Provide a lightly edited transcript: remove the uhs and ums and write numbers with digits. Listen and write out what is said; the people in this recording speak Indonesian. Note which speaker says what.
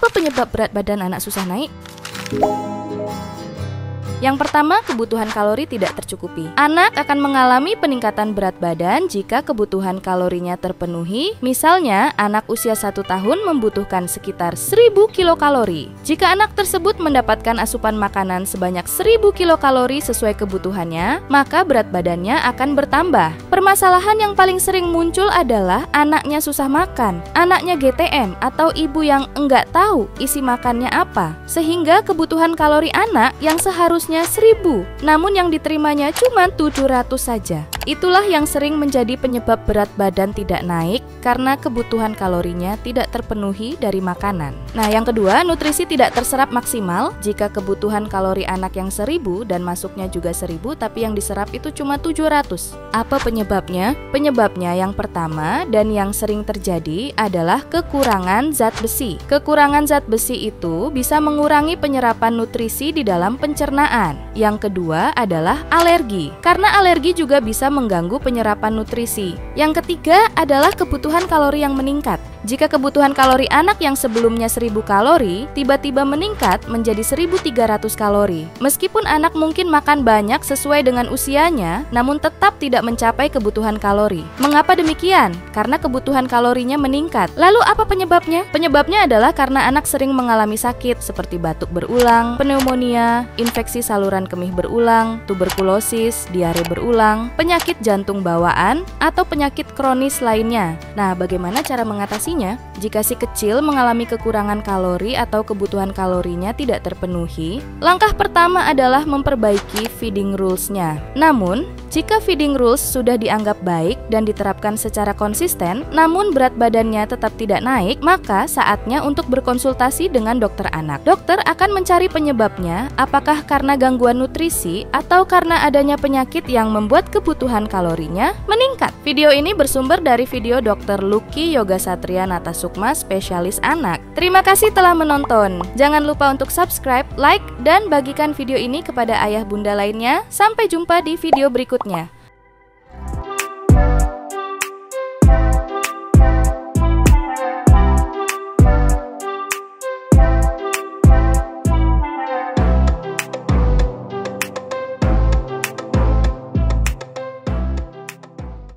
Speaker 1: Apa penyebab berat badan anak susah naik? Yang pertama, kebutuhan kalori tidak tercukupi. Anak akan mengalami peningkatan berat badan jika kebutuhan kalorinya terpenuhi. Misalnya, anak usia 1 tahun membutuhkan sekitar 1000 kilokalori. Jika anak tersebut mendapatkan asupan makanan sebanyak 1000 kilokalori sesuai kebutuhannya, maka berat badannya akan bertambah. Permasalahan yang paling sering muncul adalah anaknya susah makan, anaknya GTM, atau ibu yang enggak tahu isi makannya apa, sehingga kebutuhan kalori anak yang seharusnya 1000, namun yang diterimanya cuma 700 saja. Itulah yang sering menjadi penyebab berat badan tidak naik karena kebutuhan kalorinya tidak terpenuhi dari makanan. Nah, yang kedua, nutrisi tidak terserap maksimal jika kebutuhan kalori anak yang 1000 dan masuknya juga 1000, tapi yang diserap itu cuma 700. Apa penyebabnya? Penyebabnya yang pertama dan yang sering terjadi adalah kekurangan zat besi. Kekurangan zat besi itu bisa mengurangi penyerapan nutrisi di dalam pencernaan. Yang kedua adalah alergi, karena alergi juga bisa mengganggu penyerapan nutrisi. Yang ketiga adalah kebutuhan kalori yang meningkat. Jika kebutuhan kalori anak yang sebelumnya 1000 kalori tiba-tiba meningkat menjadi 1300 kalori. Meskipun anak mungkin makan banyak sesuai dengan usianya, namun tetap tidak mencapai kebutuhan kalori. Mengapa demikian? Karena kebutuhan kalorinya meningkat. Lalu apa penyebabnya? Penyebabnya adalah karena anak sering mengalami sakit seperti batuk berulang, pneumonia, infeksi saluran kemih berulang, tuberkulosis, diare berulang, penyakit jantung bawaan, atau penyakit kronis lainnya. Nah, bagaimana cara mengatasinya? Jika si kecil mengalami kekurangan kalori atau kebutuhan kalorinya tidak terpenuhi, langkah pertama adalah memperbaiki feeding rules-nya. Namun, jika feeding rules sudah dianggap baik dan diterapkan secara konsisten, namun berat badannya tetap tidak naik, maka saatnya untuk berkonsultasi dengan dokter anak. Dokter akan mencari penyebabnya, apakah karena gangguan nutrisi atau karena adanya penyakit yang membuat kebutuhan kalorinya meningkat. Video ini bersumber dari video Dr. Lucky Yoga Satria Natasukma, spesialis anak. Terima kasih telah menonton. Jangan lupa untuk subscribe, like, dan bagikan video ini kepada ayah bunda lainnya. Sampai jumpa di video berikutnya.